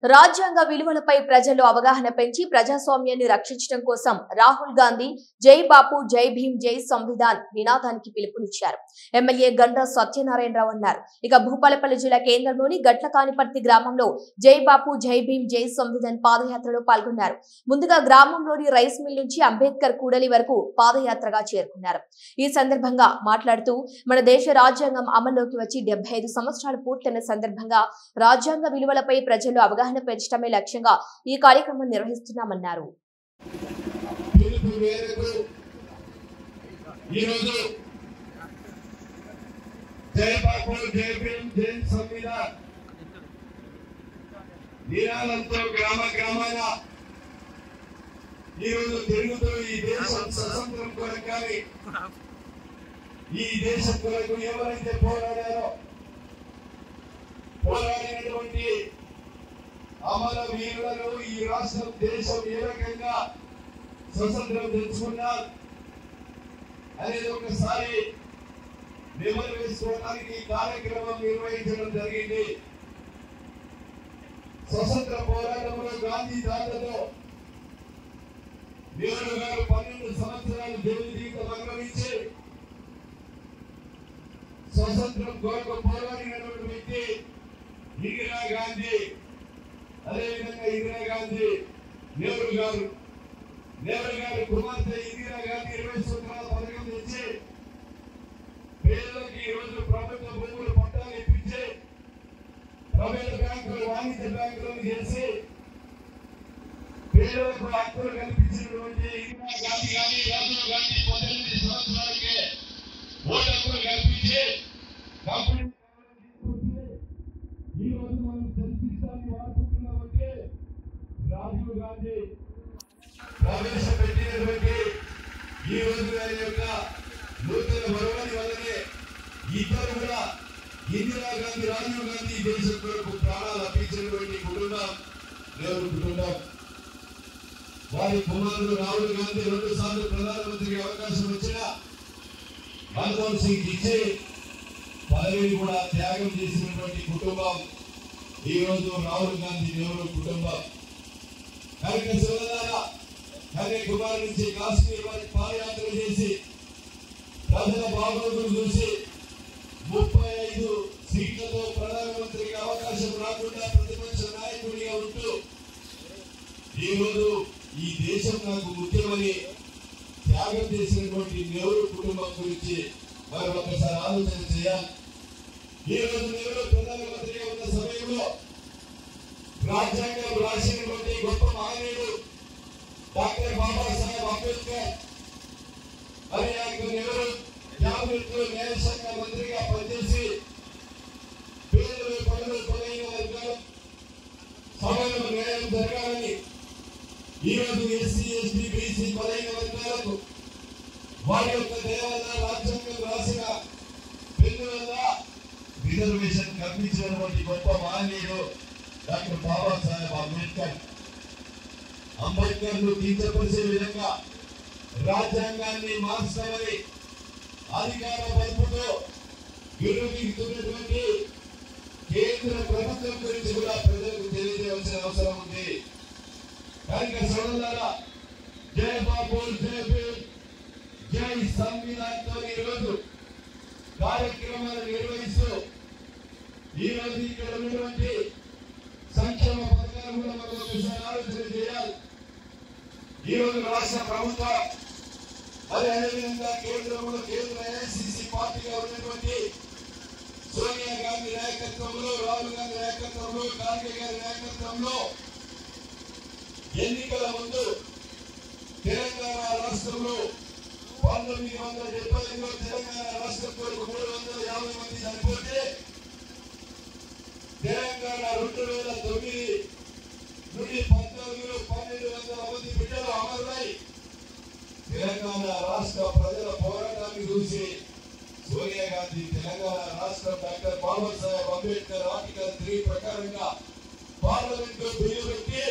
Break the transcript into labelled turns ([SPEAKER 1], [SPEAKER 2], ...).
[SPEAKER 1] రాజ్యాంగ విలువలపై ప్రజల్లో అవగాహన పెంచి ప్రజాస్వామ్యాన్ని రక్షించడం కోసం రాహుల్ గాంధీ జై బాపు జై భీమ్ జై సంవిధాన్ నినాదానికి పిలుపునిచ్చారు. ఎమ్మెల్యే గండ్ర సత్యనారాయణరావు అన్నారు. ఇక భూపాలపల్లి జిల్లా కేంద్రంలోని గట్లకానిపర్తి గ్రామంలో జై బాపు జై భీమ్ జై సంవిధాన్ పాదయాత్రలో పాల్గొన్నారు. ముందుగా గ్రామంలోని రైస్ మిల్ నుంచి అంబేద్కర్ కూడలి వరకు పాదయాత్రగా చేరుకున్నారు. ఈ సందర్భంగా మాట్లాడుతూ మన దేశ రాజ్యాంగం అమల్లోకి వచ్చి 75 సంవత్సరాలు పూర్తయిన సందర్భంగా రాజ్యాంగ విలువలపై ప్రజల్లో అవగాహన పెంచడమే లక్ష్యంగా ఈ కార్యక్రమం నిర్వహిస్తున్నామన్నారు.
[SPEAKER 2] గ్రామ గ్రామాల ఈరోజు తెలుగుతో ఈ దేశం స్వతంత్రం కొరకు కానీ ఈ దేశం కొరకు ఎవరైతే పోరాడినటువంటి అమర వీరులను ఈ రాష్ట్రం దేశం ఏ రకంగా స్వతంత్రం తెచ్చుకున్నారు అనేది ఒకసారి నిమరు వేసుకోవడానికి కార్యక్రమం నిర్వహించడం జరిగింది. స్వతంత్ర పోరాటంలో గాంధీ దాతలో నెహ్రూ గారు 12 సంవత్సరాలు జైలు జీవితం అనుభవించి స్వతంత్రం కొరకు పోరాడినటువంటి వ్యక్తి ఇందిరా గాంధీ. అదేవిధంగా ఇందిరా గాంధీ నెహ్రూ గారు కుమార్తె ఇందిరా గాంధీ 20 సంవత్సరాల పథకం తెచ్చి పేదలకు ఈ రోజు ప్రభుత్వ భూములు పట్టాలు ఇప్పించి ప్రైవేట్ బ్యాంకులు వాణిజ్య బ్యాంకులను చేసి పేదలకు హక్కులు కల్పించినటువంటి ఇందిరా గాంధీ కానీ రాజీవ్ గాంధీ 18 సంవత్సరాలకే ఓటు హక్కులు కల్పించి కంపెనీ ఈ రోజు మనం చర్చిస్తాన్ని వాడుకుంటున్నామంటే రాజీవ్ గాంధీ ప్రవేశపెట్టినటువంటి ఈ రోజు ఆయన యొక్క నూతన వరవని వల్లనే ఇద్దరు కూడా ఇందిరా గాంధీ రాజీవ్ గాంధీ దేశం కొరకు ప్రాణాలు అర్పించినటువంటి కుటుంబం నెహ్రూ కుటుంబం. వారి కుమారుడు రాహుల్ గాంధీ 2 సార్లు ప్రధానమంత్రికి అవకాశం వచ్చినా మన్మోహన్ సింగ్ ఇచ్చి పదవిని కూడా త్యాగం చేసినటువంటి కుటుంబం ఈ రోజు రాహుల్ గాంధీ నెహ్రూ కుటుంబం. కన్యాకుమారి నుంచి కాశ్మీర్ వారి పాదయాత్ర చేసి ప్రజల బాగోగులు చూసి 35 సీట్లతో ప్రధానమంత్రికి అవకాశం రాకుండా ప్రతిపక్ష నాయకుడిగా ఉంటూ ఈ రోజు ఈ దేశం నాకు ముఖ్యమని త్యాగం చేసినటువంటి నెహ్రూ కుటుంబం గురించి మరి ఒకసారి ఆలోచన చేయాలి. ఈ రోజు నెహ్రూ ప్రధానమంత్రిగా ఉన్న సమయంలో రాజ్యాంగం రాసినటువంటి గొప్ప మహనీయుడు డాక్టర్ బాబాసాహెబ్ అంబేద్కర్ మరి నెహ్రూ క్యాబినెట్ లో న్యాయశాఖ మంత్రిగా పనిచేసి పేదలు పనులు పొలైన వర్గాలు సమాన న్యాయం జరగాలని ఈ రోజు ఎస్సీ ఎస్టీ బీసీ పొలైన వర్గాలకు వారి యొక్క దయవల్ల రాజ్యాంగం రాసిన పెన్ను వల్ల రిజర్వేషన్ కల్పించినటువంటి గొప్ప మహనీయుడు డాక్టర్ బాబాసాహెబ్ అంబేద్కర్. అంబేద్కర్ ను కించపరిచే విధంగా రాజ్యాంగాన్ని మార్చమని అధికార బలపుతో విరోధిస్తున్నటువంటి కేంద్ర ప్రభుత్వం గురించి కూడా ప్రజలకు తెలియజేయాల్సిన అవసరం ఉంది. కనుక సోదరులారా, జై బాపు జై భీమ్ జై సంవిధాన్తో ఈరోజు కార్యక్రమాలు నిర్వహిస్తూ ఈ రోజు ఇక్కడ ఉన్నటువంటి సంక్షేమ పథకాలు కూడా మనం ఒకసారి ఆలోచన చేయాలి. ఈ రోజు రాష్ట్ర ప్రభుత్వం అదేవిధంగా కేంద్రంలో కేంద్ర ఏఐసిసి పార్టీగా ఉన్నటువంటి సోనియా గాంధీ నాయకత్వంలో, రాహుల్ గాంధీ నాయకత్వంలో, ఖార్గే గారి నాయకత్వంలో ఎన్నికల ముందు తెలంగాణ రాష్ట్రంలో 1970లో తెలంగాణ రాష్ట్రం కొరకు 350 మంది చనిపోతే తెలంగాణ 2009 నుండి 14లో 1200 మంది బిడ్డలు అమరులై తెలంగాణ రాష్ట్ర ప్రజల పోరాటాన్ని చూసి సోనియా గాంధీ తెలంగాణ రాష్ట్రం డాక్టర్ బాబాసాహెబ్ అంబేద్కర్ ఆర్టికల్ 3 ప్రకారంగా పార్లమెంట్ లో బిల్లు పెట్టి